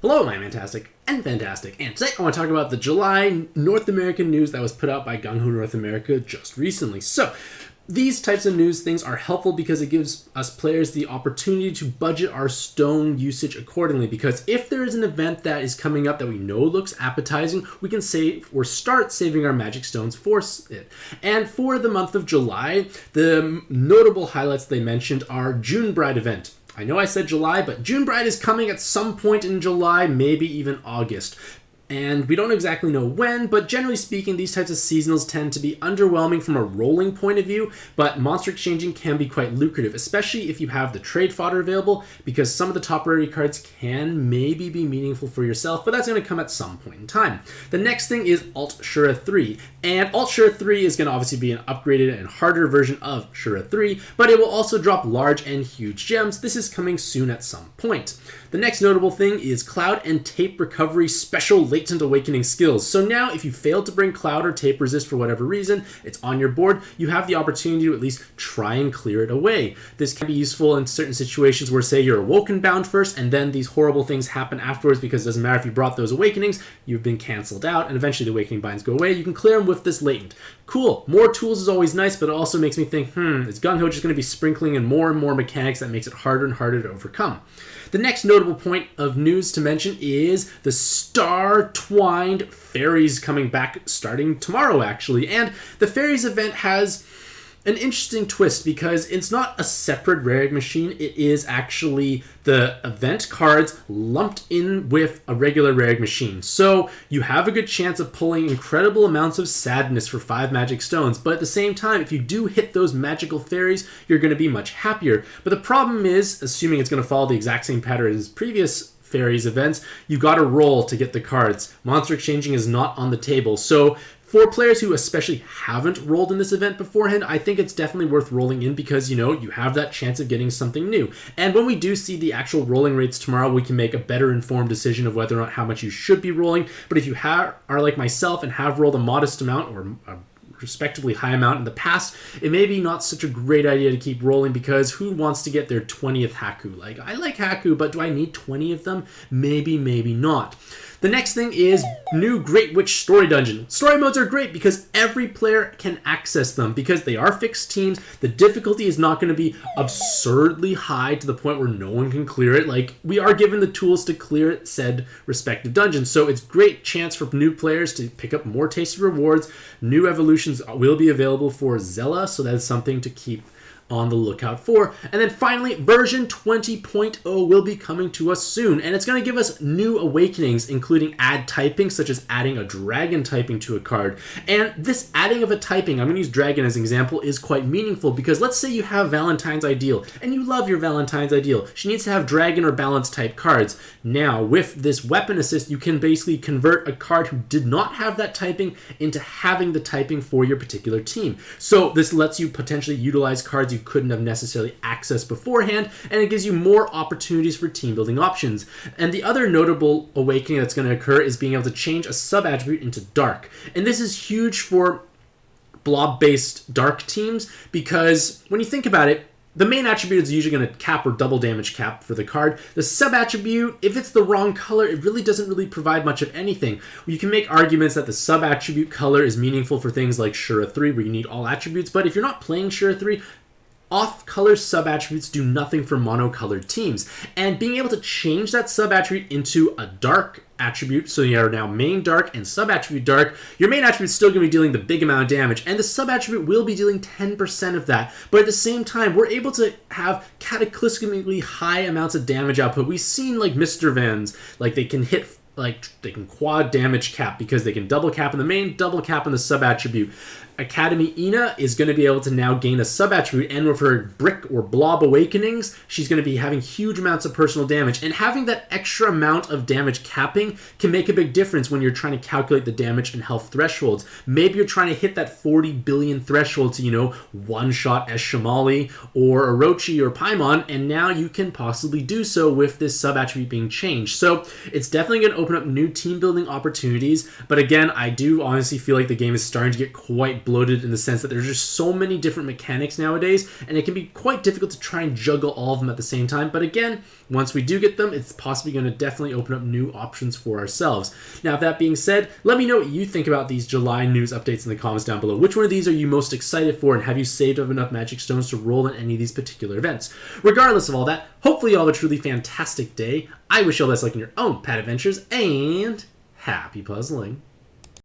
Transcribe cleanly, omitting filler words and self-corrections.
Hello, my fantastic and fantastic, and today I want to talk about the July North American news that was put out by Gung Ho North America just recently. So, these types of news things are helpful because it gives us players the opportunity to budget our stone usage accordingly, because if there is an event that is coming up that we know looks appetizing, we can save or start saving our magic stones for it. And for the month of July, the notable highlights they mentioned are June Bride event. I know I said July, but June Bride is coming at some point in July, maybe even August. And we don't exactly know when, but generally speaking, these types of seasonals tend to be underwhelming from a rolling point of view, but monster exchanging can be quite lucrative, especially if you have the trade fodder available, because some of the top rarity cards can maybe be meaningful for yourself, but that's going to come at some point in time. The next thing is Alt Shura 3, and Alt Shura 3 is going to obviously be an upgraded and harder version of Shura 3, but it will also drop large and huge gems. This is coming soon at some point. The next notable thing is Cloud and Tape Recovery Special Latent Awakening skills. So now if you failed to bring Cloud or Tape Resist for whatever reason, it's on your board, you have the opportunity to at least try and clear it away. This can be useful in certain situations where, say, you're Awoken bound first and then these horrible things happen afterwards, because it doesn't matter if you brought those Awakenings, you've been cancelled out and eventually the Awakening binds go away. You can clear them with this Latent. Cool. More tools is always nice, but it also makes me think, is Gung Ho just going to be sprinkling in more and more mechanics that makes it harder and harder to overcome? The next notable point of news to mention is the Star-Twined Fairies coming back starting tomorrow, actually. And the Fairies event has an interesting twist because it's not a separate rare egg machine. It is actually the event cards lumped in with a regular rare egg machine. So you have a good chance of pulling incredible amounts of sadness for 5 magic stones. But at the same time, if you do hit those magical fairies, you're going to be much happier. But the problem is, assuming it's going to follow the exact same pattern as previous fairies events, you got to roll to get the cards. Monster exchanging is not on the table. So for players who especially haven't rolled in this event beforehand, I think it's definitely worth rolling in because, you have that chance of getting something new. And when we do see the actual rolling rates tomorrow, we can make a better informed decision of whether or not how much you should be rolling. But if you are like myself and have rolled a modest amount or a respectively high amount in the past, it may be not such a great idea to keep rolling, because who wants to get their 20th Haku? Like, I like Haku, but do I need 20 of them? Maybe, maybe not. The next thing is new Great Witch Story Dungeon. Story modes are great because every player can access them. Because they are fixed teams, the difficulty is not going to be absurdly high to the point where no one can clear it. Like, we are given the tools to clear said respective dungeons. So it's great chance for new players to pick up more tasty rewards. New evolutions will be available for Zella, so that's something to keep on the lookout for. And then finally, version 20.0 will be coming to us soon, and it's going to give us new awakenings, including add typing, such as adding a dragon typing to a card. And this adding of a typing, I'm going to use dragon as an example, is quite meaningful, because let's say you have Valentine's Ideal, and you love your Valentine's Ideal. She needs to have dragon or balance type cards. Now, with this weapon assist, you can basically convert a card who did not have that typing into having the typing for your particular team. So this lets you potentially utilize cards you couldn't have necessarily accessed beforehand, and it gives you more opportunities for team building options. And the other notable awakening that's going to occur is being able to change a sub-attribute into dark. And this is huge for blob-based dark teams, because when you think about it, the main attribute is usually going to cap or double damage cap for the card. The sub-attribute, if it's the wrong color, it really doesn't really provide much of anything. You can make arguments that the sub-attribute color is meaningful for things like Shura 3, where you need all attributes, but if you're not playing Shura 3, off-color sub-attributes do nothing for monocolored teams. And being able to change that sub-attribute into a dark attribute, so you are now main dark and sub-attribute dark, your main attribute is still going to be dealing the big amount of damage, and the sub-attribute will be dealing 10% of that. But at the same time, we're able to have cataclysmically high amounts of damage output. We've seen, like, Mr. Vans, like, they can hit, like, they can quad damage cap because they can double cap in the main, double cap in the sub-attribute. Academy Ina is going to be able to now gain a sub-attribute, and with her brick or blob awakenings, she's going to be having huge amounts of personal damage, and having that extra amount of damage capping can make a big difference when you're trying to calculate the damage and health thresholds. Maybe you're trying to hit that 40 billion threshold to, one-shot as Shamali or Orochi or Paimon, and now you can possibly do so with this sub-attribute being changed. So it's definitely going to open up new team-building opportunities, but again, I do honestly feel like the game is starting to get quite quite bloated in the sense that there's just so many different mechanics nowadays, and it can be quite difficult to try and juggle all of them at the same time. But again, once we do get them, it's possibly going to definitely open up new options for ourselves. Now, that being said, let me know what you think about these July news updates in the comments down below. Which one of these are you most excited for, and have you saved up enough magic stones to roll in any of these particular events? Regardless of all that, hopefully you all have a truly fantastic day. I wish you all the best luck in your own pad adventures, and happy puzzling.